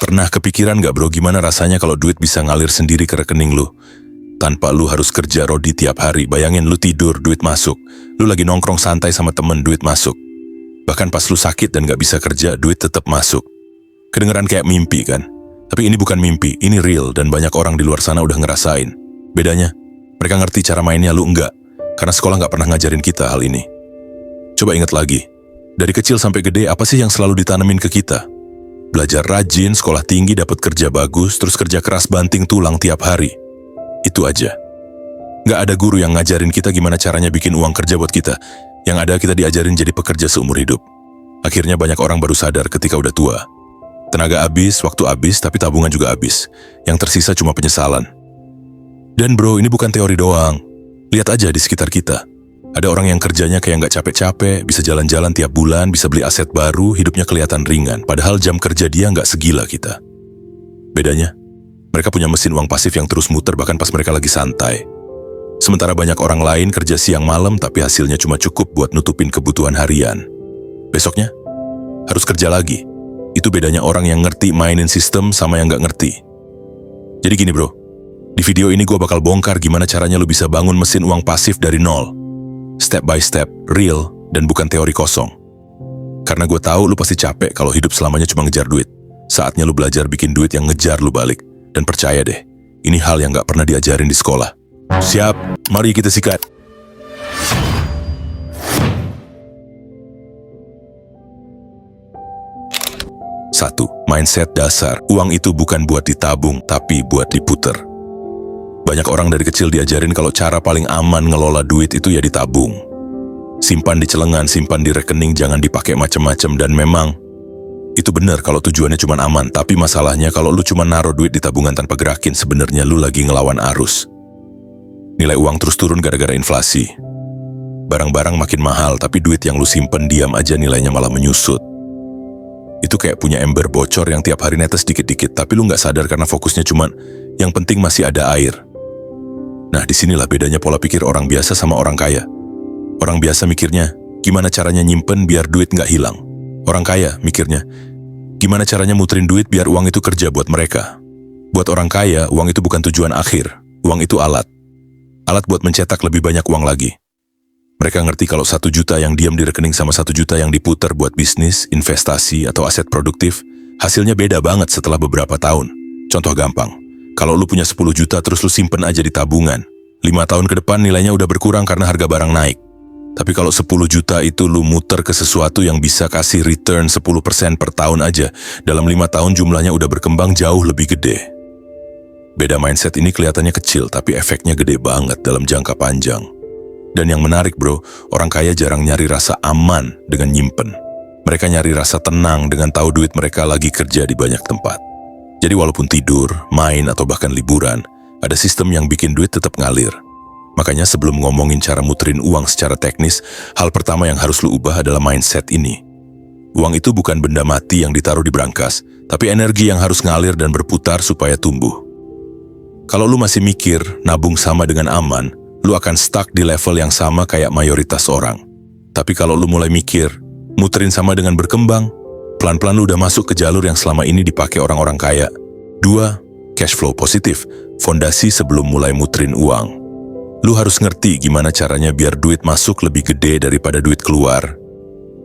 Pernah kepikiran gak bro gimana rasanya kalau duit bisa ngalir sendiri ke rekening lu? Tanpa lu harus kerja rodi tiap hari. Bayangin lu tidur, duit masuk. Lu lagi nongkrong santai sama temen, duit masuk. Bahkan pas lu sakit dan gak bisa kerja, duit tetap masuk. Kedengeran kayak mimpi kan? Tapi ini bukan mimpi, ini real dan banyak orang di luar sana udah ngerasain. Bedanya, mereka ngerti cara mainnya, lu enggak. Karena sekolah gak pernah ngajarin kita hal ini. Coba ingat lagi, dari kecil sampai gede apa sih yang selalu ditanemin ke kita? Belajar rajin, sekolah tinggi, dapat kerja bagus, terus kerja keras banting tulang tiap hari. Itu aja. Gak ada guru yang ngajarin kita gimana caranya bikin uang kerja buat kita. Yang ada kita diajarin jadi pekerja seumur hidup. Akhirnya banyak orang baru sadar ketika udah tua. Tenaga habis, waktu habis, tapi tabungan juga habis. Yang tersisa cuma penyesalan. Dan bro, ini bukan teori doang. Lihat aja di sekitar kita. Ada orang yang kerjanya kayak nggak capek-capek, bisa jalan-jalan tiap bulan, bisa beli aset baru, hidupnya kelihatan ringan. Padahal jam kerja dia nggak segila kita. Bedanya, mereka punya mesin uang pasif yang terus muter bahkan pas mereka lagi santai. Sementara banyak orang lain kerja siang malam tapi hasilnya cuma cukup buat nutupin kebutuhan harian. Besoknya, harus kerja lagi. Itu bedanya orang yang ngerti mainin sistem sama yang nggak ngerti. Jadi gini bro, di video ini gue bakal bongkar gimana caranya lu bisa bangun mesin uang pasif dari nol. Step by step, real, dan bukan teori kosong. Karena gue tahu lu pasti capek kalau hidup selamanya cuma ngejar duit. Saatnya lu belajar bikin duit yang ngejar lu balik. Dan percaya deh, ini hal yang gak pernah diajarin di sekolah. Siap, mari kita sikat. 1. Mindset dasar. Uang itu bukan buat ditabung, tapi buat diputer. Banyak orang dari kecil diajarin kalau cara paling aman ngelola duit itu ya ditabung. Simpan di celengan, simpan di rekening, jangan dipakai macam-macam. Dan memang, itu benar kalau tujuannya cuma aman. Tapi masalahnya kalau lu cuma naruh duit di tabungan tanpa gerakin, sebenarnya lu lagi ngelawan arus. Nilai uang terus turun gara-gara inflasi. Barang-barang makin mahal, tapi duit yang lu simpen diam aja nilainya malah menyusut. Itu kayak punya ember bocor yang tiap hari netes dikit-dikit, tapi lu nggak sadar karena fokusnya cuma yang penting masih ada air. Nah, disinilah bedanya pola pikir orang biasa sama orang kaya. Orang biasa mikirnya, gimana caranya nyimpen biar duit nggak hilang. Orang kaya mikirnya, gimana caranya muterin duit biar uang itu kerja buat mereka. Buat orang kaya, uang itu bukan tujuan akhir. Uang itu alat. Alat buat mencetak lebih banyak uang lagi. Mereka ngerti kalau 1 juta yang diam di rekening sama 1 juta yang diputer buat bisnis, investasi, atau aset produktif, hasilnya beda banget setelah beberapa tahun. Contoh gampang, kalau lu punya 10 juta terus lu simpen aja di tabungan, 5 tahun ke depan nilainya udah berkurang karena harga barang naik. Tapi kalau 10 juta itu lu muter ke sesuatu yang bisa kasih return 10% per tahun aja, dalam 5 tahun jumlahnya udah berkembang jauh lebih gede. Beda mindset ini kelihatannya kecil, tapi efeknya gede banget dalam jangka panjang. Dan yang menarik bro, orang kaya jarang nyari rasa aman dengan nyimpen. Mereka nyari rasa tenang dengan tahu duit mereka lagi kerja di banyak tempat. Jadi walaupun tidur, main, atau bahkan liburan, ada sistem yang bikin duit tetap ngalir. Makanya sebelum ngomongin cara muterin uang secara teknis, hal pertama yang harus lu ubah adalah mindset ini. Uang itu bukan benda mati yang ditaruh di brankas, tapi energi yang harus ngalir dan berputar supaya tumbuh. Kalau lu masih mikir nabung sama dengan aman, lu akan stuck di level yang sama kayak mayoritas orang. Tapi kalau lu mulai mikir, muterin sama dengan berkembang, pelan-pelan lu udah masuk ke jalur yang selama ini dipakai orang-orang kaya. 2. Cash flow positif, fondasi sebelum mulai muterin uang. Lu harus ngerti gimana caranya biar duit masuk lebih gede daripada duit keluar.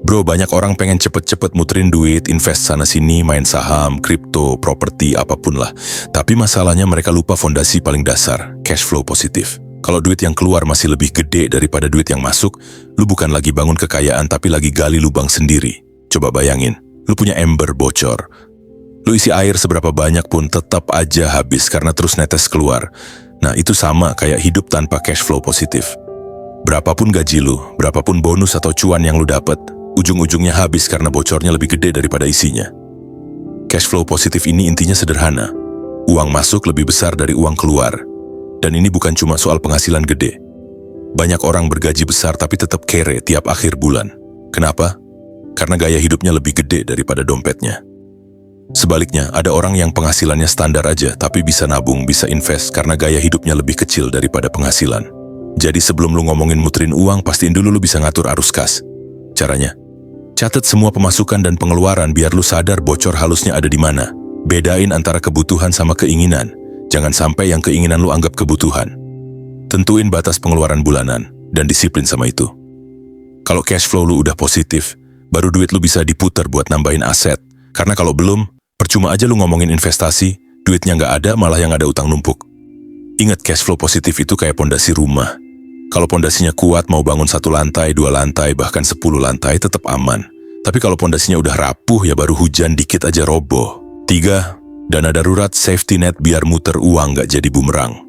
Bro, banyak orang pengen cepet-cepet muterin duit, invest sana-sini, main saham, kripto, properti, apapun lah. Tapi masalahnya mereka lupa fondasi paling dasar, cash flow positif. Kalau duit yang keluar masih lebih gede daripada duit yang masuk, lu bukan lagi bangun kekayaan tapi lagi gali lubang sendiri. Coba bayangin, lu punya ember bocor. Lu isi air seberapa banyak pun tetap aja habis karena terus netes keluar. Nah, itu sama kayak hidup tanpa cash flow positif. Berapapun gaji lu, berapapun bonus atau cuan yang lu dapat, ujung-ujungnya habis karena bocornya lebih gede daripada isinya. Cash flow positif ini intinya sederhana. Uang masuk lebih besar dari uang keluar. Dan ini bukan cuma soal penghasilan gede. Banyak orang bergaji besar tapi tetap kere tiap akhir bulan. Kenapa? Karena gaya hidupnya lebih gede daripada dompetnya. Sebaliknya, ada orang yang penghasilannya standar aja tapi bisa nabung, bisa invest karena gaya hidupnya lebih kecil daripada penghasilan. Jadi sebelum lu ngomongin muterin uang, pastiin dulu lu bisa ngatur arus kas. Caranya, catat semua pemasukan dan pengeluaran biar lu sadar bocor halusnya ada di mana. Bedain antara kebutuhan sama keinginan. Jangan sampai yang keinginan lu anggap kebutuhan. Tentuin batas pengeluaran bulanan dan disiplin sama itu. Kalau cash flow lu udah positif, baru duit lu bisa diputar buat nambahin aset. Karena kalau belum, percuma aja lu ngomongin investasi, duitnya nggak ada malah yang ada utang numpuk. Ingat, cash flow positif itu kayak pondasi rumah. Kalau pondasinya kuat, mau bangun 1 lantai, 2 lantai, bahkan 10 lantai tetap aman. Tapi kalau pondasinya udah rapuh, ya baru hujan dikit aja roboh. 3. Dana darurat safety net biar muter uang nggak jadi bumerang.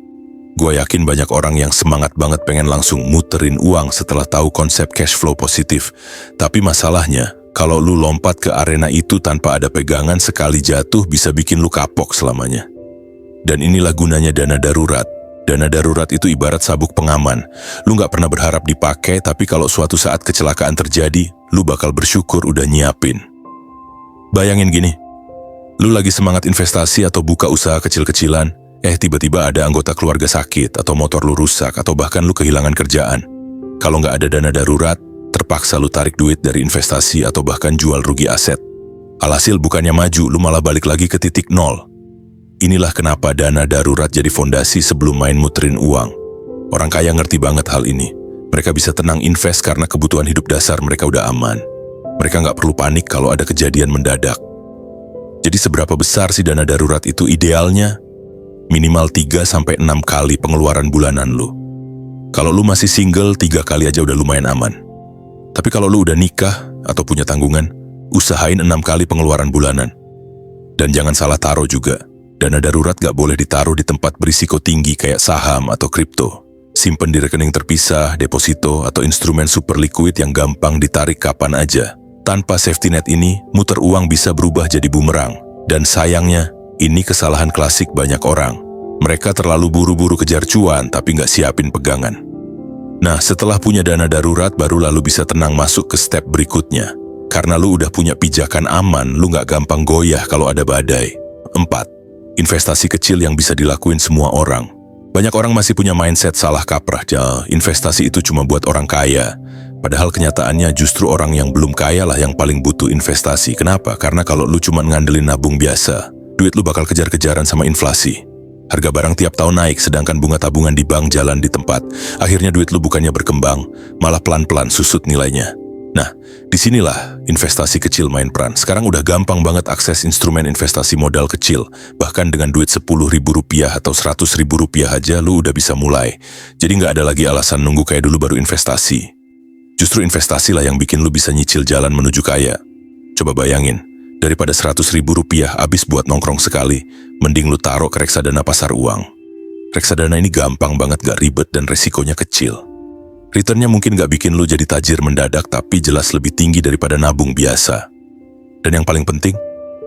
Gua yakin banyak orang yang semangat banget pengen langsung muterin uang setelah tahu konsep cash flow positif. Tapi masalahnya, kalau lu lompat ke arena itu tanpa ada pegangan, sekali jatuh bisa bikin lu kapok selamanya. Dan inilah gunanya dana darurat. Dana darurat itu ibarat sabuk pengaman. Lu nggak pernah berharap dipakai, tapi kalau suatu saat kecelakaan terjadi, lu bakal bersyukur udah nyiapin. Bayangin gini, lu lagi semangat investasi atau buka usaha kecil-kecilan, tiba-tiba ada anggota keluarga sakit, atau motor lu rusak, atau bahkan lu kehilangan kerjaan. Kalau nggak ada dana darurat, terpaksa lu tarik duit dari investasi atau bahkan jual rugi aset. Alhasil bukannya maju, lu malah balik lagi ke titik nol. Inilah kenapa dana darurat jadi fondasi sebelum main muterin uang. Orang kaya ngerti banget hal ini. Mereka bisa tenang invest karena kebutuhan hidup dasar mereka udah aman. Mereka nggak perlu panik kalau ada kejadian mendadak. Jadi seberapa besar sih dana darurat itu idealnya? Minimal 3-6 kali pengeluaran bulanan lu. Kalau lu masih single, 3 kali aja udah lumayan aman. Tapi kalau lu udah nikah atau punya tanggungan, usahain 6 kali pengeluaran bulanan. Dan jangan salah taruh juga. Dana darurat gak boleh ditaruh di tempat berisiko tinggi kayak saham atau kripto. Simpen di rekening terpisah, deposito, atau instrumen super liquid yang gampang ditarik kapan aja. Tanpa safety net ini, muter uang bisa berubah jadi bumerang. Dan sayangnya, ini kesalahan klasik banyak orang. Mereka terlalu buru-buru kejar cuan tapi nggak siapin pegangan. Nah, setelah punya dana darurat, baru lalu bisa tenang masuk ke step berikutnya. Karena lu udah punya pijakan aman, lu nggak gampang goyah kalau ada badai. 4. Investasi kecil yang bisa dilakuin semua orang. Banyak orang masih punya mindset salah kaprah, investasi itu cuma buat orang kaya. Padahal kenyataannya justru orang yang belum kaya lah yang paling butuh investasi. Kenapa? Karena kalau lu cuma ngandelin nabung biasa, duit lu bakal kejar-kejaran sama inflasi. Harga barang tiap tahun naik, sedangkan bunga tabungan di bank jalan di tempat. Akhirnya duit lu bukannya berkembang, malah pelan-pelan susut nilainya. Nah, disinilah investasi kecil main peran. Sekarang udah gampang banget akses instrumen investasi modal kecil. Bahkan dengan duit Rp10.000 atau Rp100.000 aja lu udah bisa mulai. Jadi nggak ada lagi alasan nunggu kayak dulu baru investasi. Justru investasi lah yang bikin lu bisa nyicil jalan menuju kaya. Coba bayangin, daripada Rp100.000 habis buat nongkrong sekali, mending lu taruh ke reksadana pasar uang. Reksadana ini gampang banget, gak ribet, dan resikonya kecil. Returnnya mungkin gak bikin lu jadi tajir mendadak, tapi jelas lebih tinggi daripada nabung biasa. Dan yang paling penting,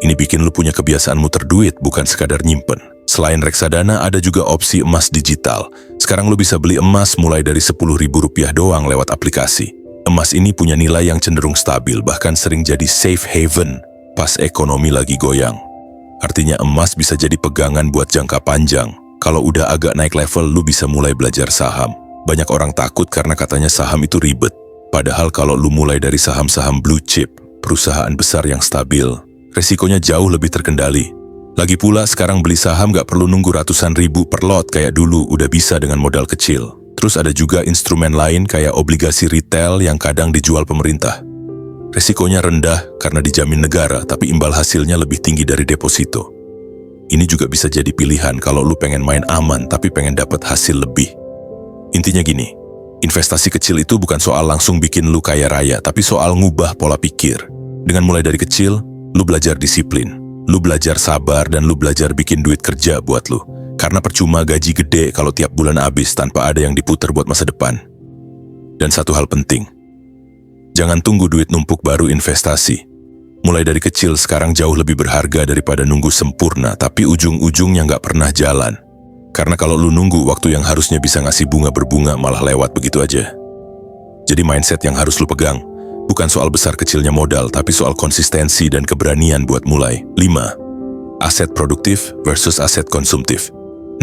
ini bikin lu punya kebiasaan muter duit, bukan sekadar nyimpen. Selain reksadana, ada juga opsi emas digital. Sekarang lu bisa beli emas mulai dari Rp10.000 doang lewat aplikasi. Emas ini punya nilai yang cenderung stabil, bahkan sering jadi safe haven pas ekonomi lagi goyang. Artinya emas bisa jadi pegangan buat jangka panjang. Kalau udah agak naik level, lu bisa mulai belajar saham. Banyak orang takut karena katanya saham itu ribet. Padahal kalau lu mulai dari saham-saham blue chip, perusahaan besar yang stabil, resikonya jauh lebih terkendali. Lagi pula sekarang beli saham gak perlu nunggu ratusan ribu per lot kayak dulu, udah bisa dengan modal kecil. Terus ada juga instrumen lain kayak obligasi retail yang kadang dijual pemerintah. Resikonya rendah karena dijamin negara, tapi imbal hasilnya lebih tinggi dari deposito. Ini juga bisa jadi pilihan kalau lu pengen main aman tapi pengen dapat hasil lebih. Intinya gini, investasi kecil itu bukan soal langsung bikin lu kaya raya, tapi soal ngubah pola pikir. Dengan mulai dari kecil, lu belajar disiplin, lu belajar sabar, dan lu belajar bikin duit kerja buat lu. Karena percuma gaji gede kalau tiap bulan habis tanpa ada yang diputer buat masa depan. Dan satu hal penting, jangan tunggu duit numpuk baru investasi. Mulai dari kecil sekarang jauh lebih berharga daripada nunggu sempurna tapi ujung-ujungnya nggak pernah jalan. Karena kalau lu nunggu, waktu yang harusnya bisa ngasih bunga berbunga malah lewat begitu aja. Jadi mindset yang harus lu pegang bukan soal besar kecilnya modal, tapi soal konsistensi dan keberanian buat mulai. 5. Aset produktif versus aset konsumtif.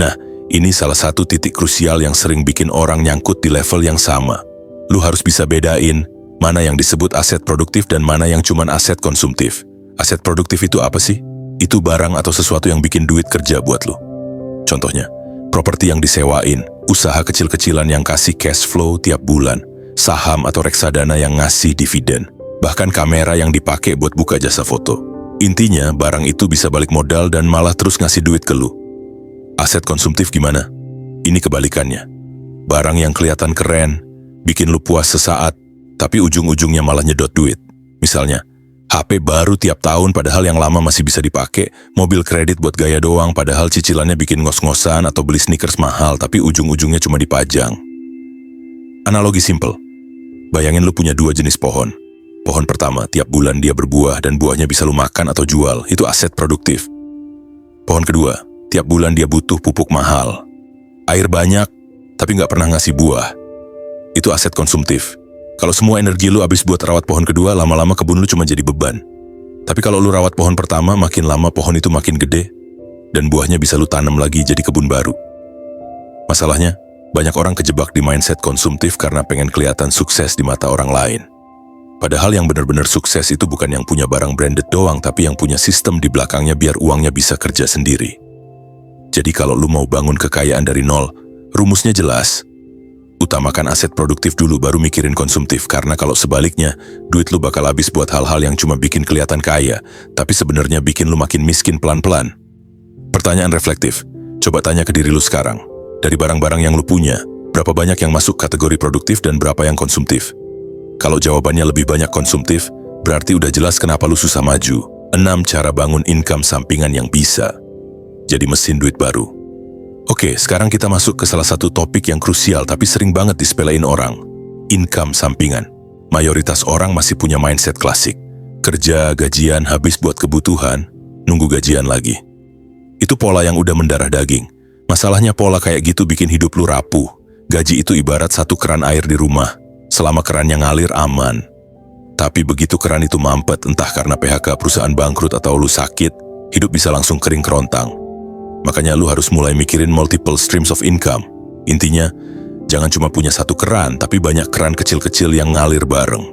Nah, ini salah satu titik krusial yang sering bikin orang nyangkut di level yang sama. Lu harus bisa bedain mana yang disebut aset produktif dan mana yang cuman aset konsumtif. Aset produktif itu apa sih? itu barang atau sesuatu yang bikin duit kerja buat lu. Contohnya, properti yang disewain, usaha kecil-kecilan yang kasih cash flow tiap bulan, saham atau reksadana yang ngasih dividen, bahkan kamera yang dipakai buat buka jasa foto. Intinya, barang itu bisa balik modal dan malah terus ngasih duit ke lu. Aset konsumtif gimana? Ini kebalikannya. Barang yang kelihatan keren, bikin lu puas sesaat, tapi ujung-ujungnya malah nyedot duit. Misalnya, HP baru tiap tahun padahal yang lama masih bisa dipakai, mobil kredit buat gaya doang padahal cicilannya bikin ngos-ngosan atau beli sneakers mahal tapi ujung-ujungnya cuma dipajang. Analogi simple. Bayangin lu punya 2 jenis pohon. Pohon pertama, tiap bulan dia berbuah dan buahnya bisa lu makan atau jual, itu aset produktif. Pohon kedua, tiap bulan dia butuh pupuk mahal. Air banyak, tapi nggak pernah ngasih buah. Itu aset konsumtif. Kalau semua energi lu habis buat rawat pohon kedua, lama-lama kebun lu cuma jadi beban. Tapi kalau lu rawat pohon pertama, makin lama pohon itu makin gede, dan buahnya bisa lu tanam lagi jadi kebun baru. Masalahnya, banyak orang kejebak di mindset konsumtif karena pengen kelihatan sukses di mata orang lain. Padahal yang benar-benar sukses itu bukan yang punya barang branded doang, tapi yang punya sistem di belakangnya biar uangnya bisa kerja sendiri. Jadi kalau lu mau bangun kekayaan dari nol, rumusnya jelas. Utamakan aset produktif dulu baru mikirin konsumtif, karena kalau sebaliknya, duit lu bakal habis buat hal-hal yang cuma bikin kelihatan kaya, tapi sebenarnya bikin lu makin miskin pelan-pelan. Pertanyaan reflektif, coba tanya ke diri lu sekarang. Dari barang-barang yang lu punya, berapa banyak yang masuk kategori produktif dan berapa yang konsumtif? Kalau jawabannya lebih banyak konsumtif, berarti udah jelas kenapa lu susah maju. 6 cara bangun income sampingan yang bisa jadi mesin duit baru. Oke, sekarang kita masuk ke salah satu topik yang krusial tapi sering banget disepelein orang. Income sampingan. Mayoritas orang masih punya mindset klasik. Kerja, gajian, habis buat kebutuhan, nunggu gajian lagi. Itu pola yang udah mendarah daging. Masalahnya pola kayak gitu bikin hidup lu rapuh. Gaji itu ibarat satu keran air di rumah. Selama kerannya ngalir aman. Tapi begitu keran itu mampet, entah karena PHK perusahaan bangkrut atau lu sakit, hidup bisa langsung kering kerontang. Makanya lu harus mulai mikirin multiple streams of income. Intinya, jangan cuma punya satu keran, tapi banyak keran kecil-kecil yang ngalir bareng.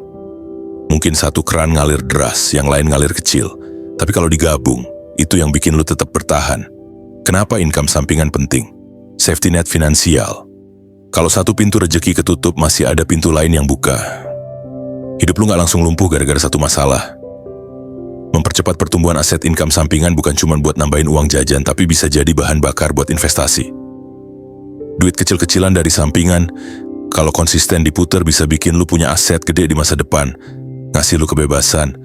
Mungkin satu keran ngalir deras, yang lain ngalir kecil. Tapi kalau digabung, itu yang bikin lu tetap bertahan. Kenapa income sampingan penting? Safety net finansial. Kalau satu pintu rejeki ketutup, masih ada pintu lain yang buka. Hidup lu nggak langsung lumpuh gara-gara satu masalah. Mempercepat pertumbuhan aset income sampingan bukan cuma buat nambahin uang jajan, tapi bisa jadi bahan bakar buat investasi. Duit kecil-kecilan dari sampingan, kalau konsisten diputer bisa bikin lu punya aset gede di masa depan, ngasih lu kebebasan.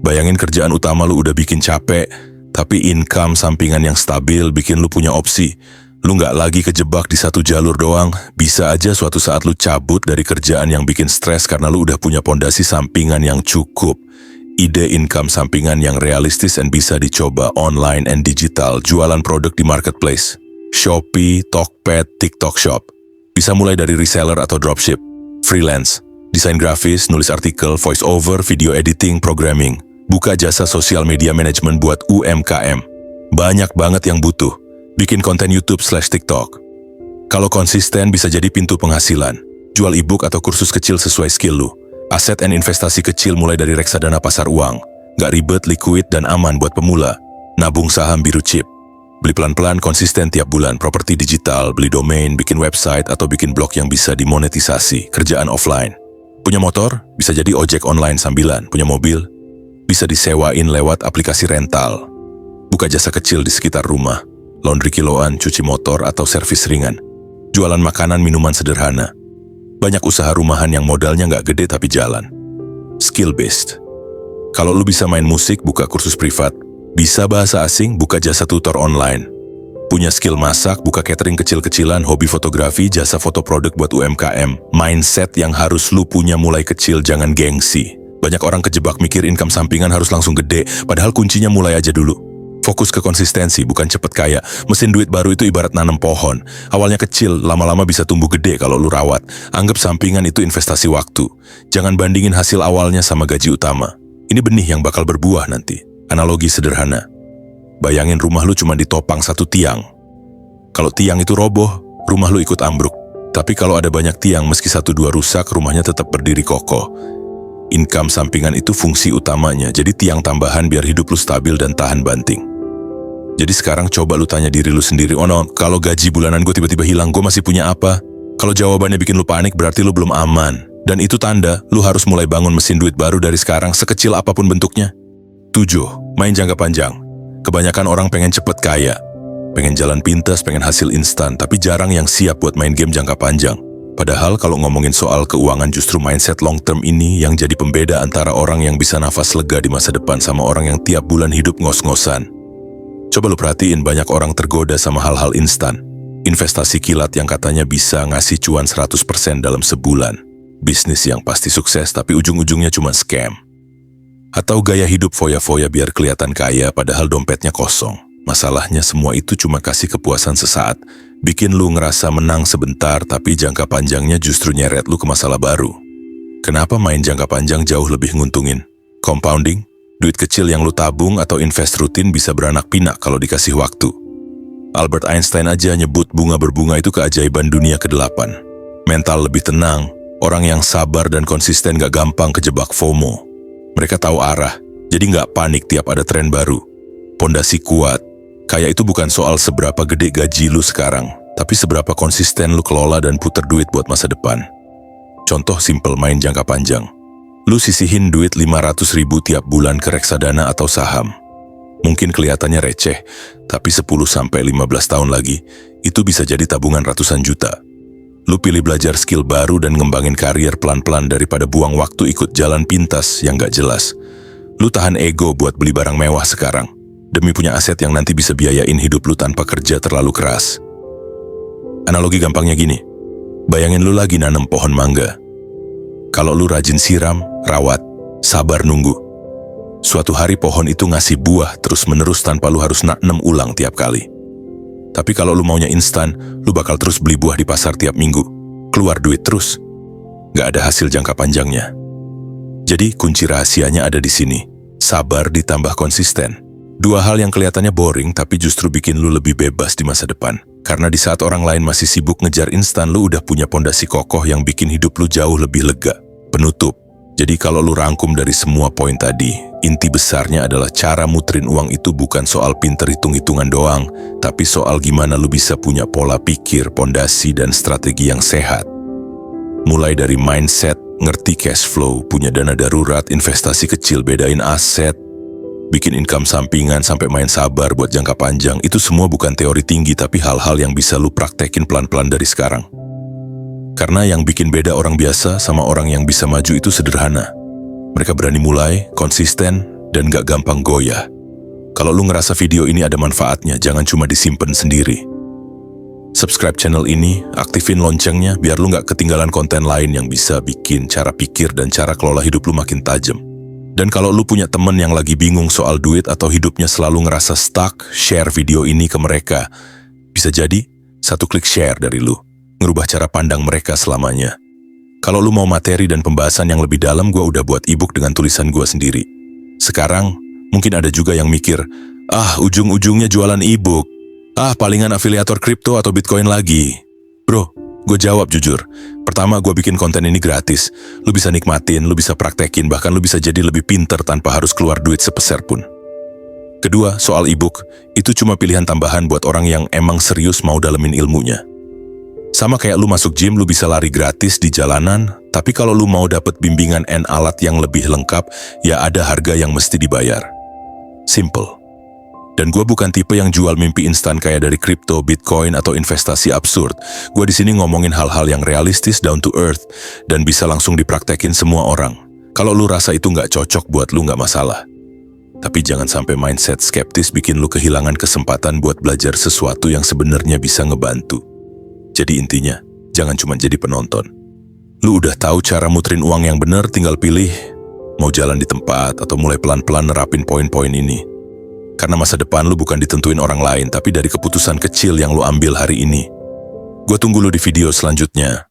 Bayangin kerjaan utama lu udah bikin capek, tapi income sampingan yang stabil bikin lu punya opsi. Lu nggak lagi kejebak di satu jalur doang, bisa aja suatu saat lu cabut dari kerjaan yang bikin stres karena lu udah punya pondasi sampingan yang cukup. Ide income sampingan yang realistis dan bisa dicoba online and digital, jualan produk di marketplace, Shopee, Tokped, TikTok Shop. Bisa mulai dari reseller atau dropship, freelance, desain grafis, nulis artikel, voice over, video editing, programming, buka jasa sosial media management buat UMKM. Banyak banget yang butuh, bikin konten YouTube/TikTok. Kalau konsisten bisa jadi pintu penghasilan, jual ebook atau kursus kecil sesuai skill lu. Aset and investasi kecil mulai dari reksadana pasar uang. Nggak ribet, liquid, dan aman buat pemula. Nabung saham biru chip. Beli pelan-pelan konsisten tiap bulan. Properti digital, beli domain, bikin website, atau bikin blog yang bisa dimonetisasi. Kerjaan offline. Punya motor? Bisa jadi ojek online sambilan. Punya mobil? Bisa disewain lewat aplikasi rental. Buka jasa kecil di sekitar rumah. Laundry kiloan, cuci motor, atau servis ringan. Jualan makanan, minuman sederhana. Banyak usaha rumahan yang modalnya nggak gede tapi jalan. Skill based. Kalau lu bisa main musik, buka kursus privat. Bisa bahasa asing, buka jasa tutor online. Punya skill masak, buka catering kecil-kecilan, hobi fotografi, jasa foto produk buat UMKM. Mindset yang harus lu punya mulai kecil, jangan gengsi. Banyak orang kejebak mikir income sampingan harus langsung gede, padahal kuncinya mulai aja dulu. Fokus ke konsistensi, bukan cepet kaya. Mesin duit baru itu ibarat nanam pohon. Awalnya kecil, lama-lama bisa tumbuh gede kalau lu rawat. Anggap sampingan itu investasi waktu. Jangan bandingin hasil awalnya sama gaji utama. Ini benih yang bakal berbuah nanti. Analogi sederhana. Bayangin rumah lu cuma ditopang satu tiang. Kalau tiang itu roboh, rumah lu ikut ambruk. Tapi kalau ada banyak tiang, meski 1-2 rusak, rumahnya tetap berdiri kokoh. Income sampingan itu fungsi utamanya, jadi tiang tambahan biar hidup lu stabil dan tahan banting. Jadi sekarang coba lu tanya diri lu sendiri, oh no, kalau gaji bulanan gue tiba-tiba hilang, gue masih punya apa? Kalau jawabannya bikin lu panik, berarti lu belum aman. Dan itu tanda lu harus mulai bangun mesin duit baru dari sekarang, sekecil apapun bentuknya. 7. Main jangka panjang. Kebanyakan orang pengen cepet kaya. Pengen jalan pintas, pengen hasil instan, tapi jarang yang siap buat main game jangka panjang. Padahal kalau ngomongin soal keuangan, justru mindset long term ini yang jadi pembeda antara orang yang bisa nafas lega di masa depan sama orang yang tiap bulan hidup ngos-ngosan. Coba lu perhatiin, banyak orang tergoda sama hal-hal instan. Investasi kilat yang katanya bisa ngasih cuan 100% dalam sebulan. Bisnis yang pasti sukses tapi ujung-ujungnya cuma scam. Atau gaya hidup foya-foya biar kelihatan kaya padahal dompetnya kosong. Masalahnya semua itu cuma kasih kepuasan sesaat. Bikin lu ngerasa menang sebentar tapi jangka panjangnya justru nyeret lu ke masalah baru. Kenapa main jangka panjang jauh lebih nguntungin? Compounding? Duit kecil yang lu tabung atau invest rutin bisa beranak pinak kalau dikasih waktu. Albert Einstein aja nyebut bunga berbunga itu keajaiban dunia ke-8. Mental lebih tenang, orang yang sabar dan konsisten gak gampang kejebak FOMO. Mereka tahu arah, jadi gak panik tiap ada tren baru. Pondasi kuat, kaya itu bukan soal seberapa gede gaji lu sekarang, tapi seberapa konsisten lu kelola dan puter duit buat masa depan. Contoh simple main jangka panjang. Lu sisihin duit 500.000 tiap bulan ke reksadana atau saham. Mungkin kelihatannya receh, tapi 10-15 tahun lagi, itu bisa jadi tabungan ratusan juta. Lu pilih belajar skill baru dan ngembangin karier pelan-pelan daripada buang waktu ikut jalan pintas yang gak jelas. Lu tahan ego buat beli barang mewah sekarang, demi punya aset yang nanti bisa biayain hidup lu tanpa kerja terlalu keras. Analogi gampangnya gini, bayangin lu lagi nanam pohon mangga. Kalau lu rajin siram, rawat, sabar nunggu. Suatu hari pohon itu ngasih buah terus-menerus tanpa lu harus nanam ulang tiap kali. Tapi kalau lu maunya instan, lu bakal terus beli buah di pasar tiap minggu. Keluar duit terus. Gak ada hasil jangka panjangnya. Jadi kunci rahasianya ada di sini. Sabar ditambah konsisten. Dua hal yang kelihatannya boring tapi justru bikin lu lebih bebas di masa depan. Karena di saat orang lain masih sibuk ngejar instan, lu udah punya pondasi kokoh yang bikin hidup lu jauh lebih lega. Penutup. Jadi kalau lu rangkum dari semua poin tadi, inti besarnya adalah cara muterin uang itu bukan soal pinter hitung-hitungan doang, tapi soal gimana lu bisa punya pola pikir, pondasi, dan strategi yang sehat. Mulai dari mindset, ngerti cash flow, punya dana darurat, investasi kecil, bedain aset, bikin income sampingan sampai main sabar buat jangka panjang, itu semua bukan teori tinggi tapi hal-hal yang bisa lu praktekin pelan-pelan dari sekarang. Karena yang bikin beda orang biasa sama orang yang bisa maju itu sederhana. Mereka berani mulai, konsisten, dan gak gampang goyah. Kalau lu ngerasa video ini ada manfaatnya, jangan cuma disimpan sendiri. Subscribe channel ini, aktifin loncengnya biar lu gak ketinggalan konten lain yang bisa bikin cara pikir dan cara kelola hidup lu makin tajam. Dan kalau lu punya temen yang lagi bingung soal duit atau hidupnya selalu ngerasa stuck, share video ini ke mereka. Bisa jadi, satu klik share dari lu, ngerubah cara pandang mereka selamanya. Kalau lu mau materi dan pembahasan yang lebih dalam, gua udah buat ebook dengan tulisan gua sendiri. Sekarang, mungkin ada juga yang mikir, ujung-ujungnya jualan ebook. Palingan afiliator kripto atau bitcoin lagi. Bro, gue jawab jujur. Pertama, gue bikin konten ini gratis. Lu bisa nikmatin, lu bisa praktekin, bahkan lu bisa jadi lebih pinter tanpa harus keluar duit sepeser pun. Kedua, soal ebook, itu cuma pilihan tambahan buat orang yang emang serius mau dalemin ilmunya. Sama kayak lu masuk gym, lu bisa lari gratis di jalanan, tapi kalau lu mau dapet bimbingan and alat yang lebih lengkap, ya ada harga yang mesti dibayar. Simple. Dan gue bukan tipe yang jual mimpi instan kayak dari kripto, bitcoin, atau investasi absurd. Gue di sini ngomongin hal-hal yang realistis, down to earth, dan bisa langsung dipraktekin semua orang. Kalau lu rasa itu nggak cocok buat lu, nggak masalah. Tapi jangan sampai mindset skeptis bikin lu kehilangan kesempatan buat belajar sesuatu yang sebenarnya bisa ngebantu. Jadi intinya, jangan cuma jadi penonton. Lu udah tahu cara muterin uang yang bener, tinggal pilih mau jalan di tempat atau mulai pelan-pelan nerapin poin-poin ini. Karena masa depan lu bukan ditentuin orang lain, tapi dari keputusan kecil yang lu ambil hari ini. Gue tunggu lu di video selanjutnya.